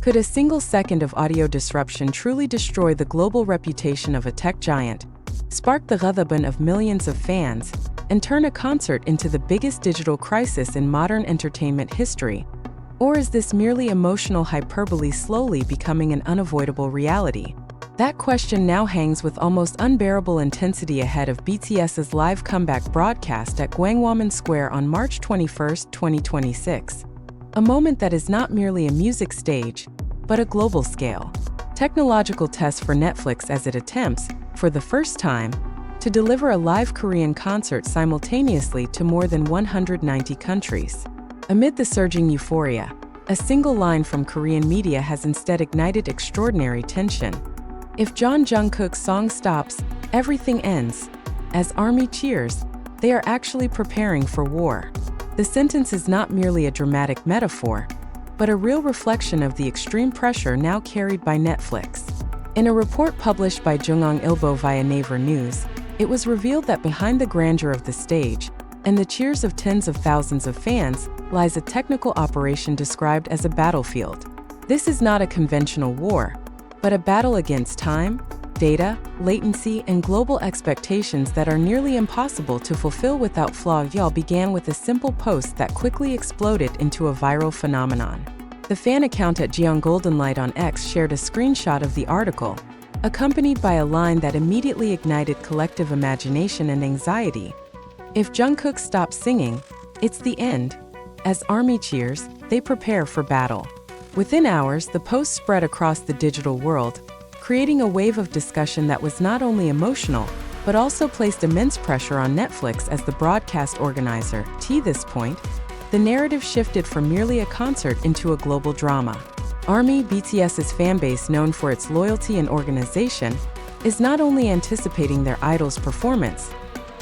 Could a single second of audio disruption truly destroy the global reputation of a tech giant, spark the ghadaban of millions of fans, and turn a concert into the biggest digital crisis in modern entertainment history? Or is this merely emotional hyperbole slowly becoming an unavoidable reality? That question now hangs with almost unbearable intensity ahead of BTS's live comeback broadcast at Gwanghwamun Square on March 21, 2026. A moment that is not merely a music stage, but a global scale technological test for Netflix as it attempts, for the first time, to deliver a live Korean concert simultaneously to more than 190 countries. Amid the surging euphoria, a single line from Korean media has instead ignited extraordinary tension. If Jungkook's song stops, everything ends. As ARMY cheers, they are actually preparing for war. The sentence is not merely a dramatic metaphor, but a real reflection of the extreme pressure now carried by Netflix. In a report published by Jungkook Ilbo via Naver News, it was revealed that behind the grandeur of the stage and the cheers of tens of thousands of fans lies a technical operation described as a battlefield. This is not a conventional war, but a battle against time, data, latency, and global expectations that are nearly impossible to fulfill without flaw. Y'all began with a simple post that quickly exploded into a viral phenomenon. The fan account at @GoldenLight on X shared a screenshot of the article, accompanied by a line that immediately ignited collective imagination and anxiety. If Jungkook stops singing, it's the end. As ARMY cheers, they prepare for battle. Within hours, the post spread across the digital world, creating a wave of discussion that was not only emotional, but also placed immense pressure on Netflix as the broadcast organizer. To this point, the narrative shifted from merely a concert into a global drama. ARMY, BTS's fanbase known for its loyalty and organization, is not only anticipating their idol's performance,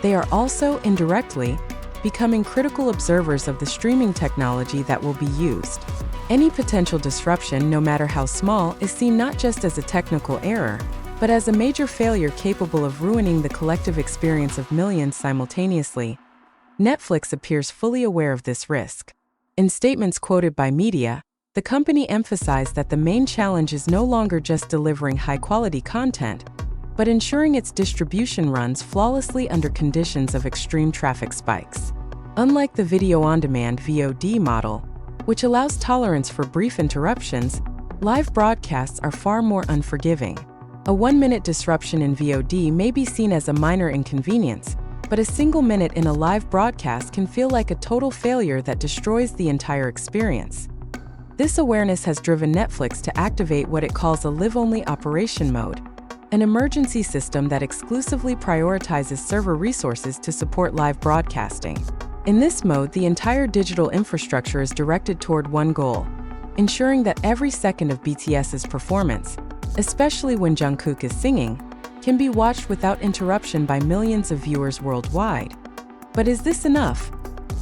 they are also, indirectly, becoming critical observers of the streaming technology that will be used. Any potential disruption, no matter how small, is seen not just as a technical error, but as a major failure capable of ruining the collective experience of millions simultaneously. Netflix appears fully aware of this risk. In statements quoted by media, the company emphasized that the main challenge is no longer just delivering high-quality content, but ensuring its distribution runs flawlessly under conditions of extreme traffic spikes. Unlike the video-on-demand (VOD) model, which allows tolerance for brief interruptions, live broadcasts are far more unforgiving. A 1-minute disruption in VOD may be seen as a minor inconvenience, but a single minute in a live broadcast can feel like a total failure that destroys the entire experience. This awareness has driven Netflix to activate what it calls a live-only operation mode, an emergency system that exclusively prioritizes server resources to support live broadcasting. In this mode, the entire digital infrastructure is directed toward one goal: ensuring that every second of BTS's performance, especially when Jungkook is singing, can be watched without interruption by millions of viewers worldwide. But is this enough?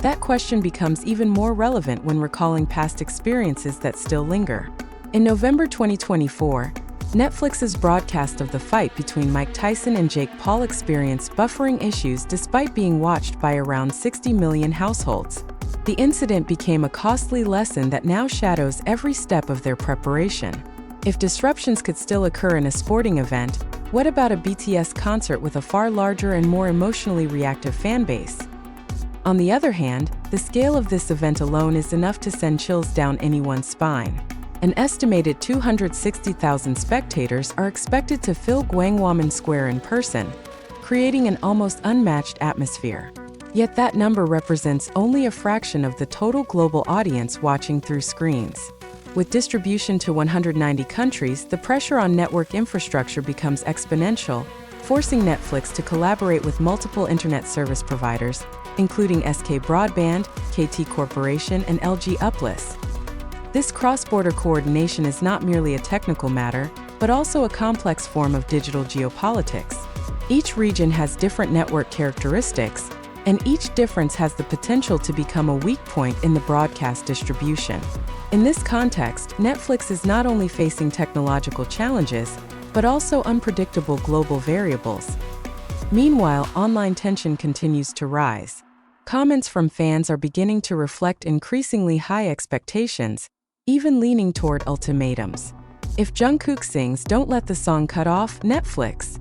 That question becomes even more relevant when recalling past experiences that still linger. In November 2024, Netflix's broadcast of the fight between Mike Tyson and Jake Paul experienced buffering issues despite being watched by around 60 million households. The incident became a costly lesson that now shadows every step of their preparation. If disruptions could still occur in a sporting event, what about a BTS concert with a far larger and more emotionally reactive fanbase? On the other hand, the scale of this event alone is enough to send chills down anyone's spine. An estimated 260,000 spectators are expected to fill Gwanghwamun Square in person, creating an almost unmatched atmosphere. Yet that number represents only a fraction of the total global audience watching through screens. With distribution to 190 countries, the pressure on network infrastructure becomes exponential, forcing Netflix to collaborate with multiple internet service providers, including SK Broadband, KT Corporation, and LG Uplist. This cross-border coordination is not merely a technical matter, but also a complex form of digital geopolitics. Each region has different network characteristics, and each difference has the potential to become a weak point in the broadcast distribution. In this context, Netflix is not only facing technological challenges, but also unpredictable global variables. Meanwhile, online tension continues to rise. Comments from fans are beginning to reflect increasingly high expectations, even leaning toward ultimatums. "If Jungkook sings, don't let the song cut off Netflix,"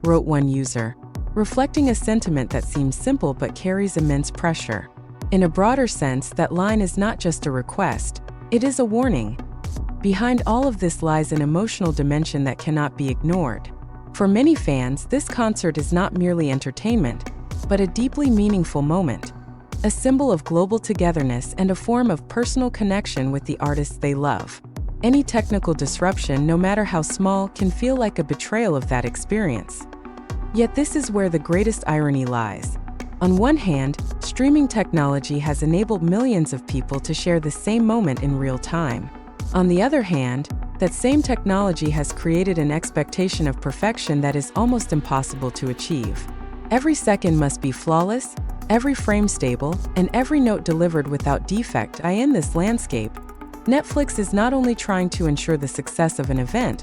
wrote one user, reflecting a sentiment that seems simple but carries immense pressure. In a broader sense, that line is not just a request, it is a warning. Behind all of this lies an emotional dimension that cannot be ignored. For many fans, this concert is not merely entertainment, but a deeply meaningful moment, a symbol of global togetherness and a form of personal connection with the artists they love. Any technical disruption, no matter how small, can feel like a betrayal of that experience. Yet this is where the greatest irony lies. On one hand, streaming technology has enabled millions of people to share the same moment in real time. On the other hand, that same technology has created an expectation of perfection that is almost impossible to achieve. Every second must be flawless, every frame stable, and every note delivered without defect. In this landscape, Netflix is not only trying to ensure the success of an event,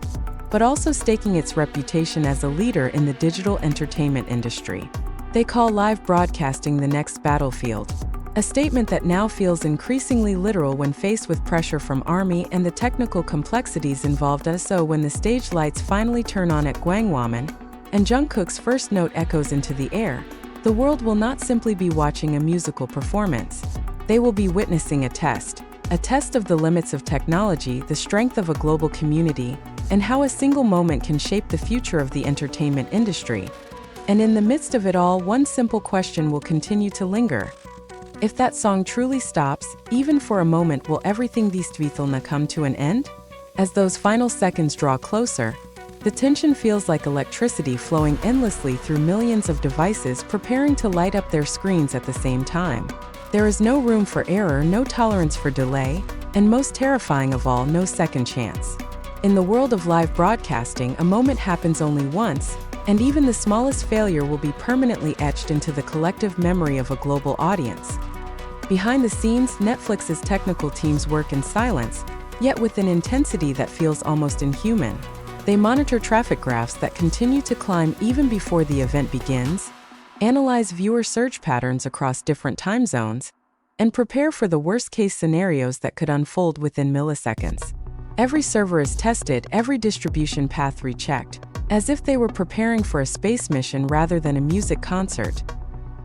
but also staking its reputation as a leader in the digital entertainment industry. They call live broadcasting the next battlefield, a statement that now feels increasingly literal when faced with pressure from ARMY and the technical complexities involved. So when the stage lights finally turn on at Gwangwamun, and Jungkook's first note echoes into the air, the world will not simply be watching a musical performance. They will be witnessing a test of the limits of technology, the strength of a global community, and how a single moment can shape the future of the entertainment industry. And in the midst of it all, one simple question will continue to linger. If that song truly stops, even for a moment, will everything Distvitalna come to an end? As those final seconds draw closer, the tension feels like electricity flowing endlessly through millions of devices preparing to light up their screens at the same time. There is no room for error, no tolerance for delay, and most terrifying of all, no second chance. In the world of live broadcasting, a moment happens only once, and even the smallest failure will be permanently etched into the collective memory of a global audience. Behind the scenes, Netflix's technical teams work in silence, yet with an intensity that feels almost inhuman. They monitor traffic graphs that continue to climb even before the event begins, analyze viewer surge patterns across different time zones, and prepare for the worst-case scenarios that could unfold within milliseconds. Every server is tested, every distribution path rechecked, as if they were preparing for a space mission rather than a music concert.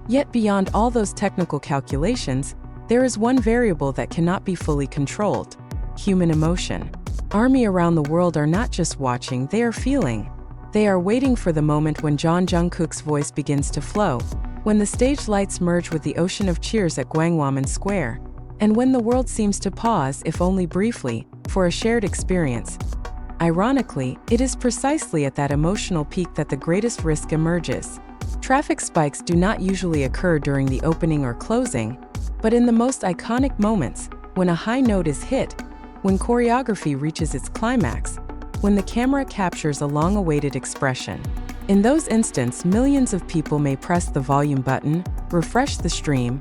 Yet beyond all those technical calculations, there is one variable that cannot be fully controlled: human emotion. ARMY around the world are not just watching, they are feeling. They are waiting for the moment when Jungkook's voice begins to flow, when the stage lights merge with the ocean of cheers at Gwangwamun Square, and when the world seems to pause, if only briefly, for a shared experience. Ironically, it is precisely at that emotional peak that the greatest risk emerges. Traffic spikes do not usually occur during the opening or closing, but in the most iconic moments, when a high note is hit, when choreography reaches its climax, when the camera captures a long-awaited expression. In those instants, millions of people may press the volume button, refresh the stream,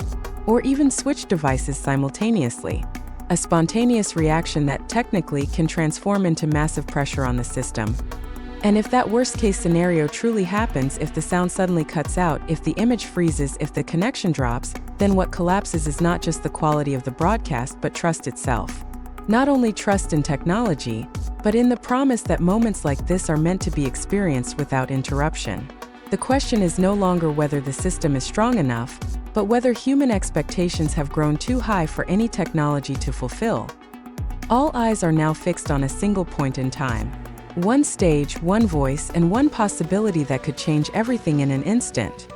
or even switch devices simultaneously. A spontaneous reaction that technically can transform into massive pressure on the system. And if that worst-case scenario truly happens, if the sound suddenly cuts out, if the image freezes, if the connection drops, then what collapses is not just the quality of the broadcast, but trust itself. Not only trust in technology, but in the promise that moments like this are meant to be experienced without interruption. The question is no longer whether the system is strong enough, but whether human expectations have grown too high for any technology to fulfill. All eyes are now fixed on a single point in time. One stage, one voice, and one possibility that could change everything in an instant.